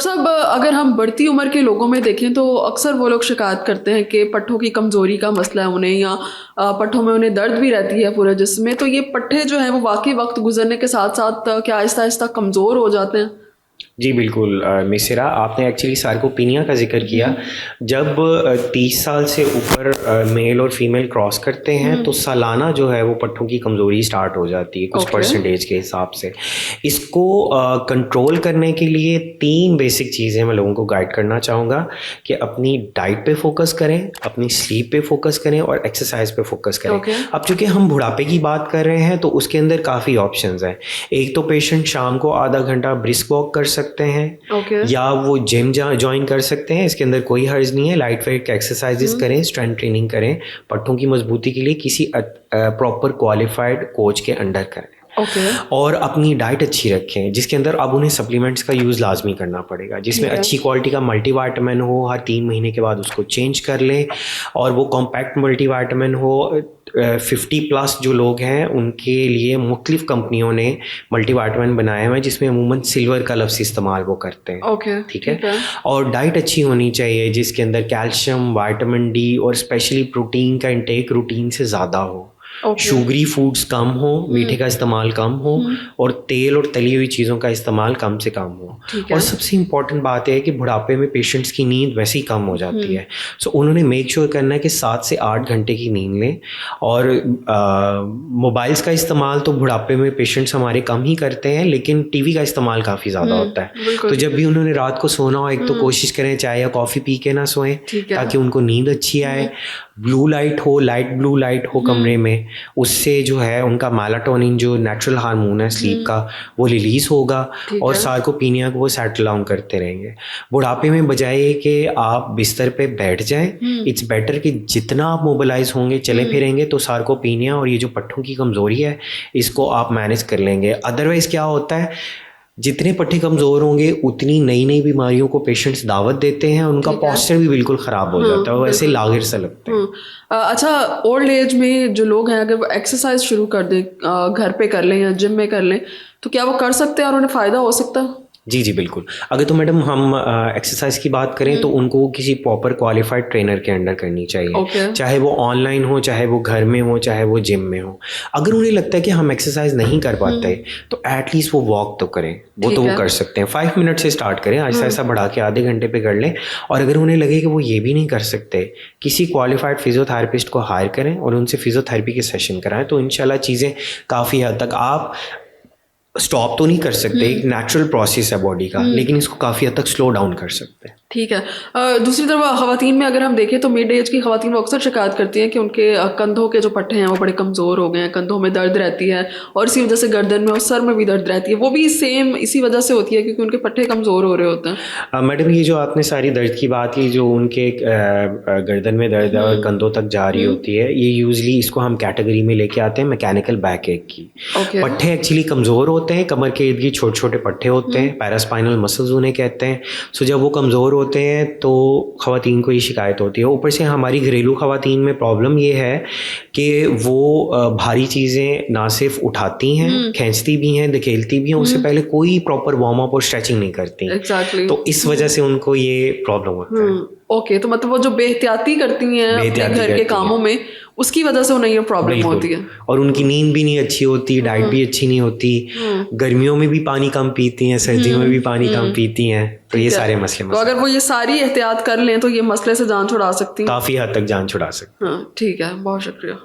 Doctor साहब, अगर हम बढ़ती उम्र के लोगों में देखें तो अक्सर वो लोग शिकायत करते हैं कि पट्ठों की कमज़ोरी का मसला है उन्हें, या पट्ठों में उन्हें दर्द भी रहती है पूरे जिस्म में। तो ये पट्ठे जो हैं वो वाकई वक्त गुजरने के साथ साथ क्या आहिस्ता आहिस्ता कमज़ोर हो जाते हैं? जी बिल्कुल मिसिरा, आपने एक्चुअली सार्कोपीनिया का जिक्र किया। जब 30 साल से ऊपर मेल और फीमेल क्रॉस करते हैं तो सालाना जो है वो पट्ठों की कमज़ोरी स्टार्ट हो जाती है कुछ परसेंटेज के हिसाब से। इसको कंट्रोल करने के लिए 3 बेसिक चीज़ें मैं लोगों को गाइड करना चाहूँगा कि अपनी डाइट पे फोकस करें, अपनी स्लीप पे फोकस करें और एक्सरसाइज पे फोकस करें। अब चूँकि हम बुढ़ापे की बात कर रहे हैं तो उसके अंदर काफ़ी ऑप्शंस हैं। एक तो पेशेंट शाम को आधा घंटा ब्रिस्क वॉक कर सकते हैं, या वो जिम ज्वाइन कर सकते हैं। इसके अंदर कोई हर्ज नहीं है। लाइट वेट एक्सरसाइजेस करें, स्ट्रेंथ ट्रेनिंग करें, पट्टों की मजबूती के लिए किसी प्रॉपर क्वालिफाइड कोच के अंडर करें। और अपनी डाइट अच्छी रखें, जिसके अंदर अब उन्हें सप्लीमेंट्स का यूज़ लाजमी करना पड़ेगा, जिसमें अच्छी क्वालिटी का मल्टीविटामिन हो, हर 3 महीने के बाद उसको चेंज कर लें। और वो कॉम्पैक्ट मल्टीविटामिन हो। 50+ जो लोग हैं उनके लिए मुख्तलिफ कंपनियों ने मल्टीविटामिन बनाए हुए हैं जिसमें अमूमन सिल्वर का लफ्ज़ इस्तेमाल वो करते हैं। ठीक है। और डाइट अच्छी होनी चाहिए जिसके अंदर कैल्शियम, विटामिन डी और स्पेशली प्रोटीन का इंटेक रूटीन से ज़्यादा हो। शुगरी फूड्स कम हो, मीठे का इस्तेमाल कम हो, और तेल और तली हुई चीज़ों का इस्तेमाल कम से कम हो। और सबसे इम्पॉर्टेंट बात है कि बुढ़ापे में पेशेंट्स की नींद वैसे ही कम हो जाती है। सो उन्होंने मेक श्योर करना है कि 7 से 8 घंटे की नींद लें। और मोबाइल्स का इस्तेमाल तो बुढ़ापे में पेशेंट्स हमारे कम ही करते हैं, लेकिन टीवी का इस्तेमाल काफ़ी ज़्यादा होता है। तो जब भी उन्होंने रात को सोना हो, एक तो कोशिश करें चाय या कॉफ़ी पी के ना सोएं ताकि उनको नींद अच्छी आए। ब्लू लाइट हो, लाइट ब्लू लाइट हो कमरे में, उससे जो है उनका मेलाटोनिन जो नेचुरल हार्मोन है स्लीप का वो रिलीज़ होगा और सार्कोपीनिया को वो सेटल डाउन करते रहेंगे। बुढ़ापे में बजाय कि आप बिस्तर पे बैठ जाएं, इट्स बेटर कि जितना आप मोबिलाइज होंगे, चले फिरेंगे, तो सार्कोपीनिया और ये जो पट्ठों की कमज़ोरी है इसको आप मैनेज कर लेंगे। अदरवाइज़ क्या होता है, जितने पट्टे कमज़ोर होंगे उतनी नई नई बीमारियों को पेशेंट्स दावत देते हैं, उनका पोस्चर भी बिल्कुल ख़राब हो जाता है, वैसे लागिर सा लगता है। अच्छा, ओल्ड एज में जो लोग हैं अगर वो एक्सरसाइज शुरू कर दें, घर पे कर लें या जिम में कर लें, तो क्या वो कर सकते हैं और उन्हें फ़ायदा हो सकता है? जी जी बिल्कुल। अगर तो मैडम हम एक्सरसाइज की बात करें तो उनको किसी प्रॉपर क्वालिफाइड ट्रेनर के अंडर करनी चाहिए। चाहे वो ऑनलाइन हो, चाहे वो घर में हो, चाहे वो जिम में हो। अगर उन्हें लगता है कि हम एक्सरसाइज नहीं कर पाते तो एटलीस्ट वो वॉक तो करें, वो तो वो कर सकते हैं। 5 मिनट से स्टार्ट करें, ऐसा ऐसा बढ़ा के आधे घंटे पे कर लें। और अगर उन्हें लगे कि वो ये भी नहीं कर सकते, किसी क्वालिफाइड फिजियोथेरेपिस्ट को हायर करें और उनसे फिजियोथेरेपी के सेशन कराएं, तो इंशाल्लाह चीज़ें काफ़ी हद तक आप स्टॉप तो नहीं कर सकते, एक नेचुरल प्रोसेस है बॉडी का, लेकिन इसको काफ़ी हद तक स्लो डाउन कर सकते हैं। ठीक है। दूसरी तरफ ख़वातीन में अगर हम देखें तो मिड एज की ख़वातीन वो अक्सर शिकायत करती हैं कि उनके कंधों के जो पट्टे हैं वो बड़े कमज़ोर हो गए हैं, कंधों में दर्द रहती है और इसी वजह से गर्दन में और सर में भी दर्द रहती है। वो भी सेम इसी वजह से होती है क्योंकि उनके पट्टे कमज़ोर हो रहे होते हैं। मैडम, ये जो आपने सारी दर्द की बात की, जो उनके गर्दन में दर्द है और कंधों तक जा रही होती है, ये यूजली इसको हम कैटेगरी में लेके आते हैं मैकेनिकल बैक एक की। पट्टे एक्चुअली कमज़ोर होते हैं, कमर के इर्द गिर्द छोटे छोटे पट्टे होते हैं, पैरास्पाइनल मसल्स उन्हें कहते हैं। सो जब वो कमज़ोर होते हैं तो ख़वातीन को ये शिकायत होती है। ऊपर से हमारी घरेलू ख़वातीन में प्रॉब्लम ये है कि वो भारी चीज़ें ना सिर्फ उठाती हैं, खींचती भी हैं, धकेलती भी हैं, उससे पहले कोई प्रॉपर वार्म अप और स्ट्रेचिंग नहीं करती। तो इस वजह से उनको ये प्रॉब्लम होता है। ओके, तो मतलब वो जो बेहतियाती करती हैं अपने घर के कामों में, उसकी वजह से उन्हें ये प्रॉब्लम होती है। और उनकी नींद भी नहीं अच्छी होती, डाइट भी अच्छी नहीं होती, गर्मियों में भी पानी कम पीती हैं, सर्दियों में भी पानी कम पीती हैं, तो ये सारे मसले। तो अगर वो ये सारी एहतियात कर लें तो ये मसले से जान छुड़ा सकती हैं, काफ़ी हद तक जान छुड़ा सकती हैं। हाँ, ठीक है, बहुत शुक्रिया।